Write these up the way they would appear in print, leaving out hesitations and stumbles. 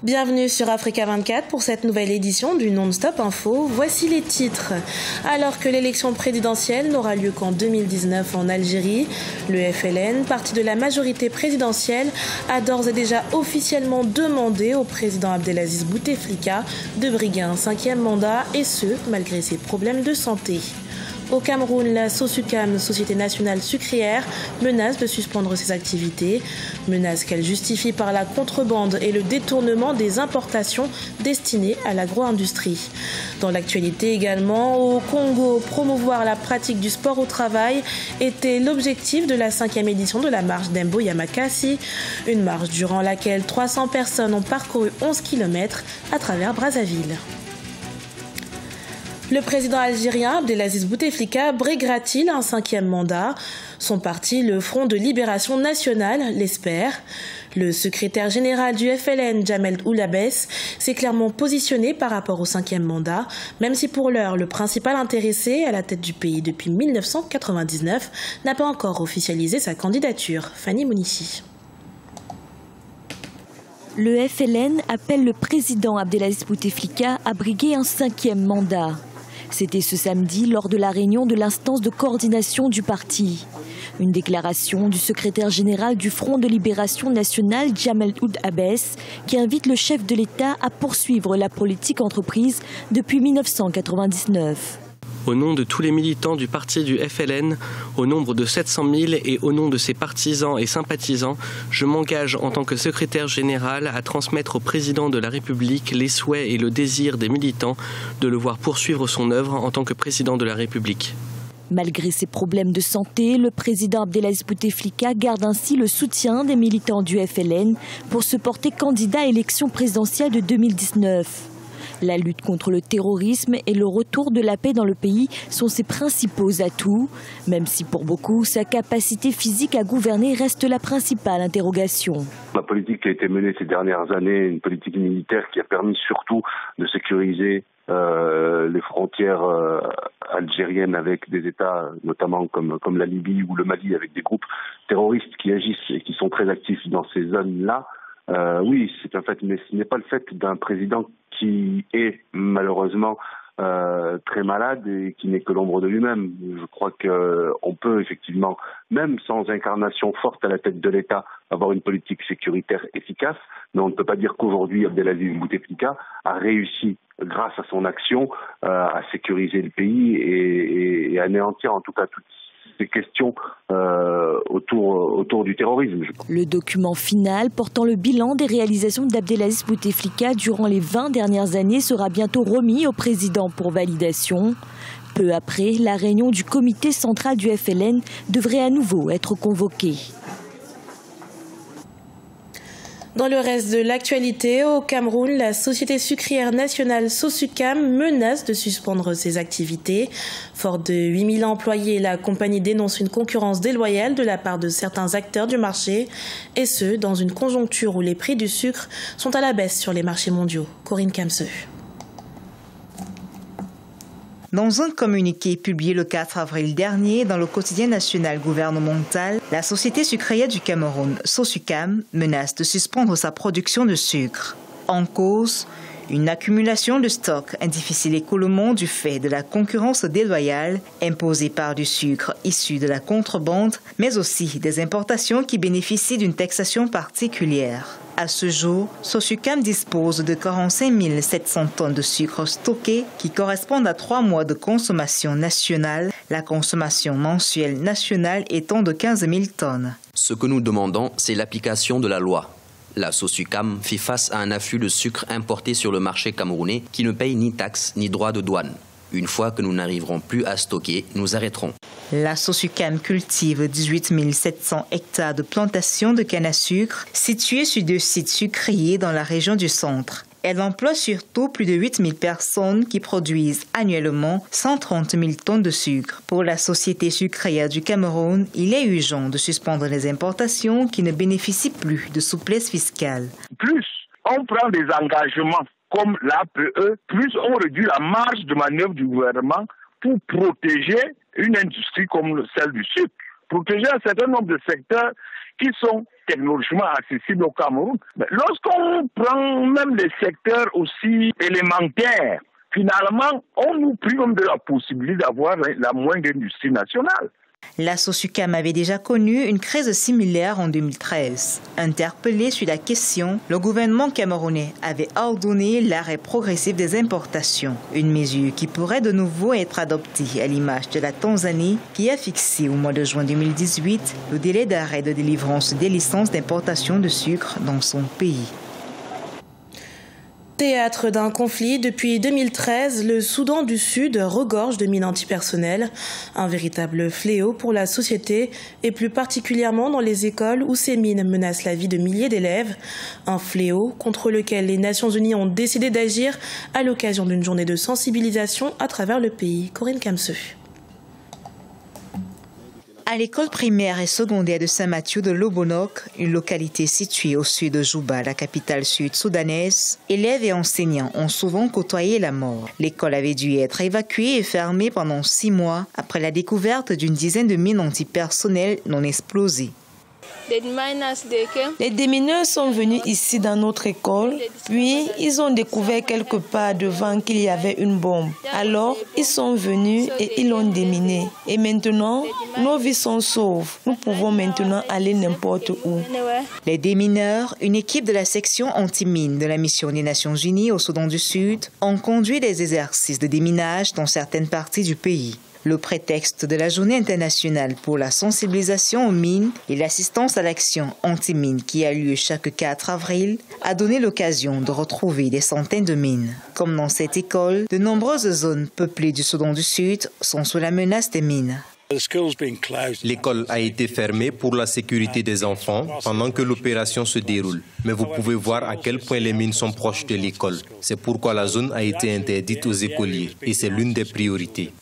Bienvenue sur Africa 24 pour cette nouvelle édition du Non-Stop Info. Voici les titres. Alors que l'élection présidentielle n'aura lieu qu'en 2019 en Algérie, le FLN, parti de la majorité présidentielle, a d'ores et déjà officiellement demandé au président Abdelaziz Bouteflika de briguer un 5e mandat, et ce, malgré ses problèmes de santé. Au Cameroun, la SOSUCAM, Société nationale sucrière, menace de suspendre ses activités. Menace qu'elle justifie par la contrebande et le détournement des importations destinées à l'agro-industrie. Dans l'actualité également, au Congo, promouvoir la pratique du sport au travail était l'objectif de la 5e édition de la marche d'Embo Yamakasi. Une marche durant laquelle 300 personnes ont parcouru 11 km à travers Brazzaville. Le président algérien Abdelaziz Bouteflika briguera-t-il un 5e mandat? Son parti, le Front de Libération Nationale, l'espère. Le secrétaire général du FLN, Jamel Oulabès, s'est clairement positionné par rapport au 5e mandat, même si pour l'heure, le principal intéressé à la tête du pays depuis 1999 n'a pas encore officialisé sa candidature. Fanny Mounichi. Le FLN appelle le président Abdelaziz Bouteflika à briguer un 5e mandat. C'était ce samedi lors de la réunion de l'instance de coordination du parti. Une déclaration du secrétaire général du Front de Libération Nationale, Jamel Oulabès, qui invite le chef de l'État à poursuivre la politique entreprise depuis 1999. Au nom de tous les militants du parti du FLN, au nombre de 700 000 et au nom de ses partisans et sympathisants, je m'engage en tant que secrétaire général à transmettre au président de la République les souhaits et le désir des militants de le voir poursuivre son œuvre en tant que président de la République. Malgré ses problèmes de santé, le président Abdelaziz Bouteflika garde ainsi le soutien des militants du FLN pour se porter candidat à l'élection présidentielle de 2019. La lutte contre le terrorisme et le retour de la paix dans le pays sont ses principaux atouts, même si pour beaucoup, sa capacité physique à gouverner reste la principale interrogation. La politique qui a été menée ces dernières années, une politique militaire qui a permis surtout de sécuriser les frontières algériennes avec des États, notamment comme la Libye ou le Mali, avec des groupes terroristes qui agissent et qui sont très actifs dans ces zones-là. Oui, c'est un fait, mais ce n'est pas le fait d'un président qui est malheureusement très malade et qui n'est que l'ombre de lui-même. Je crois qu'on peut effectivement, même sans incarnation forte à la tête de l'État, avoir une politique sécuritaire efficace, mais on ne peut pas dire qu'aujourd'hui Abdelaziz Bouteflika a réussi, grâce à son action, à sécuriser le pays et à anéantir en tout cas toutes ces questions autour du terrorisme. Le document final portant le bilan des réalisations d'Abdelaziz Bouteflika durant les 20 dernières années sera bientôt remis au président pour validation. Peu après, la réunion du comité central du FLN devrait à nouveau être convoquée. Dans le reste de l'actualité, au Cameroun, la Société sucrière nationale SOSUCAM menace de suspendre ses activités. Forte de 8000 employés, la compagnie dénonce une concurrence déloyale de la part de certains acteurs du marché, et ce, dans une conjoncture où les prix du sucre sont à la baisse sur les marchés mondiaux. Corinne Kamseux. Dans un communiqué publié le 4 avril dernier dans le quotidien national gouvernemental, la Société sucrière du Cameroun, SOSUCAM, menace de suspendre sa production de sucre. En cause, une accumulation de stocks, un difficile écoulement du fait de la concurrence déloyale imposée par du sucre issu de la contrebande, mais aussi des importations qui bénéficient d'une taxation particulière. À ce jour, SOSUCAM dispose de 45 700 tonnes de sucre stocké qui correspondent à 3 mois de consommation nationale, la consommation mensuelle nationale étant de 15 000 tonnes. Ce que nous demandons, c'est l'application de la loi. La SOSUCAM fait face à un afflux de sucre importé sur le marché camerounais qui ne paye ni taxes ni droits de douane. Une fois que nous n'arriverons plus à stocker, nous arrêterons. La SOSUCAM cultive 18 700 hectares de plantations de canne à sucre situées sur 2 sites sucriers dans la région du centre. Elle emploie surtout plus de 8 000 personnes qui produisent annuellement 130 000 tonnes de sucre. Pour la Société sucrière du Cameroun, il est urgent de suspendre les importations qui ne bénéficient plus de souplesse fiscale. Plus on prend des engagements comme l'APE, plus on réduit la marge de manœuvre du gouvernement pour protéger une industrie comme celle du sucre. protéger un certain nombre de secteurs qui sont technologiquement accessibles au Cameroun. Mais lorsqu'on prend même les secteurs aussi élémentaires, finalement, on nous prive de la possibilité d'avoir la moindre industrie nationale. La SOSUCAM avait déjà connu une crise similaire en 2013. Interpellé sur la question, le gouvernement camerounais avait ordonné l'arrêt progressif des importations, une mesure qui pourrait de nouveau être adoptée à l'image de la Tanzanie qui a fixé au mois de juin 2018 le délai d'arrêt de délivrance des licences d'importation de sucre dans son pays. Théâtre d'un conflit, depuis 2013, le Soudan du Sud regorge de mines antipersonnelles, un véritable fléau pour la société et plus particulièrement dans les écoles où ces mines menacent la vie de milliers d'élèves. Un fléau contre lequel les Nations Unies ont décidé d'agir à l'occasion d'une journée de sensibilisation à travers le pays. Corinne Kamseu. À l'école primaire et secondaire de Saint-Mathieu de Lobonok, une localité située au sud de Juba, la capitale sud-soudanaise, élèves et enseignants ont souvent côtoyé la mort. L'école avait dû être évacuée et fermée pendant 6 mois après la découverte d'une dizaine de mines antipersonnelles non explosées. Les démineurs sont venus ici dans notre école, puis ils ont découvert quelque part devant qu'il y avait une bombe. Alors, ils sont venus et ils l'ont déminé. Et maintenant, nos vies sont sauves. Nous pouvons maintenant aller n'importe où. Les démineurs, une équipe de la section anti-mine de la mission des Nations Unies au Soudan du Sud, ont conduit des exercices de déminage dans certaines parties du pays. Le prétexte de la Journée internationale pour la sensibilisation aux mines et l'assistance à l'action anti-mine qui a lieu chaque 4 avril a donné l'occasion de retrouver des centaines de mines. Comme dans cette école, de nombreuses zones peuplées du Soudan du Sud sont sous la menace des mines. L'école a été fermée pour la sécurité des enfants pendant que l'opération se déroule. Mais vous pouvez voir à quel point les mines sont proches de l'école. C'est pourquoi la zone a été interdite aux écoliers et c'est l'une des priorités.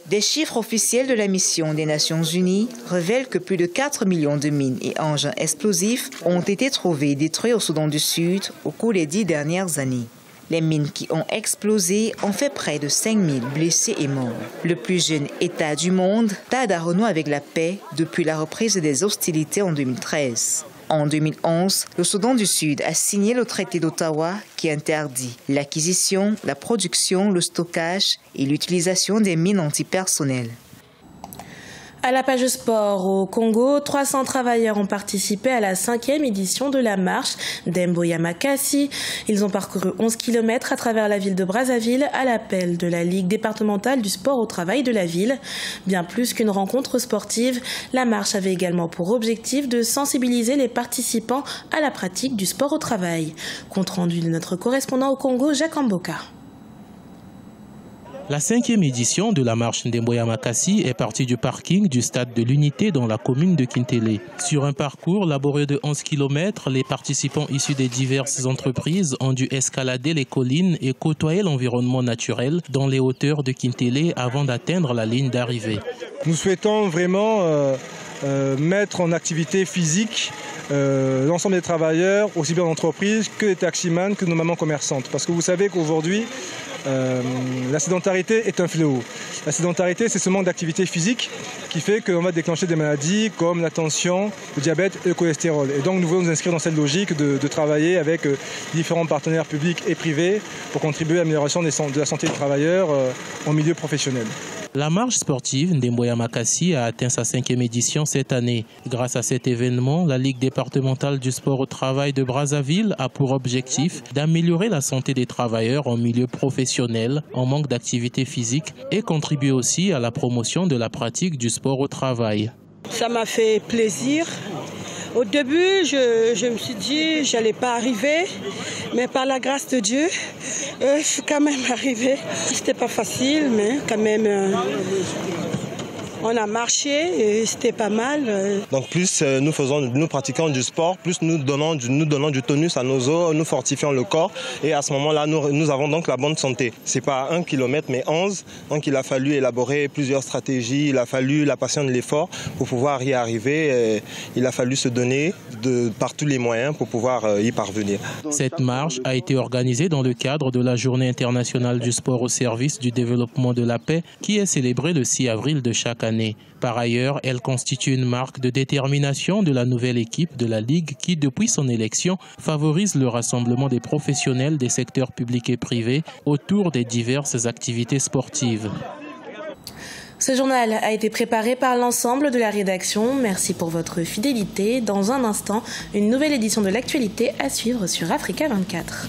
Des chiffres officiels de la mission des Nations Unies révèlent que plus de 4 millions de mines et engins explosifs ont été trouvés et détruits au Soudan du Sud au cours des 10 dernières années. Les mines qui ont explosé ont fait près de 5000 blessés et morts. Le plus jeune État du monde tarde à renouer avec la paix depuis la reprise des hostilités en 2013. En 2011, le Soudan du Sud a signé le traité d'Ottawa qui interdit l'acquisition, la production, le stockage et l'utilisation des mines antipersonnelles. À la page sport au Congo, 300 travailleurs ont participé à la 5e édition de la marche d'Emboya Makassi. Ils ont parcouru 11 km à travers la ville de Brazzaville à l'appel de la Ligue départementale du sport au travail de la ville. Bien plus qu'une rencontre sportive, la marche avait également pour objectif de sensibiliser les participants à la pratique du sport au travail. Compte rendu de notre correspondant au Congo, Jacques Amboka. La 5e édition de la marche d'Emboya Makassi est partie du parking du stade de l'Unité dans la commune de Kintélé. Sur un parcours laborieux de 11 km, les participants issus des diverses entreprises ont dû escalader les collines et côtoyer l'environnement naturel dans les hauteurs de Kintélé avant d'atteindre la ligne d'arrivée. Nous souhaitons vraiment mettre en activité physique l'ensemble des travailleurs, aussi bien d'entreprises que des taximans, que nos mamans commerçantes. Parce que vous savez qu'aujourd'hui, la sédentarité est un fléau. La sédentarité, c'est ce manque d'activité physique qui fait qu'on va déclencher des maladies comme la tension, le diabète et le cholestérol. Et donc nous voulons nous inscrire dans cette logique de travailler avec différents partenaires publics et privés pour contribuer à l'amélioration de la santé des travailleurs en milieu professionnel. La marche sportive d'Emboya Makassi a atteint sa 5e édition cette année. Grâce à cet événement, la Ligue départementale du sport au travail de Brazzaville a pour objectif d'améliorer la santé des travailleurs en milieu professionnel, en manque d'activité physique et contribuer aussi à la promotion de la pratique du sport au travail. Ça m'a fait plaisir. Au début, je me suis dit je n'allais pas arriver, mais par la grâce de Dieu, je suis quand même arrivée. C'était pas facile, mais quand même, on a marché et c'était pas mal. Donc plus nous pratiquons du sport, plus nous donnons du tonus à nos os, nous fortifions le corps et à ce moment-là, nous avons donc la bonne santé. C'est pas 1 kilomètre mais 11, donc il a fallu élaborer plusieurs stratégies, il a fallu la passion de l'effort pour pouvoir y arriver, il a fallu se donner par tous les moyens pour pouvoir y parvenir. Cette marche a été organisée dans le cadre de la Journée internationale du sport au service du développement de la paix qui est célébrée le 6 avril de chaque année. année. Par ailleurs, elle constitue une marque de détermination de la nouvelle équipe de la Ligue qui, depuis son élection, favorise le rassemblement des professionnels des secteurs publics et privés autour des diverses activités sportives. Ce journal a été préparé par l'ensemble de la rédaction. Merci pour votre fidélité. Dans un instant, une nouvelle édition de l'actualité à suivre sur Africa 24.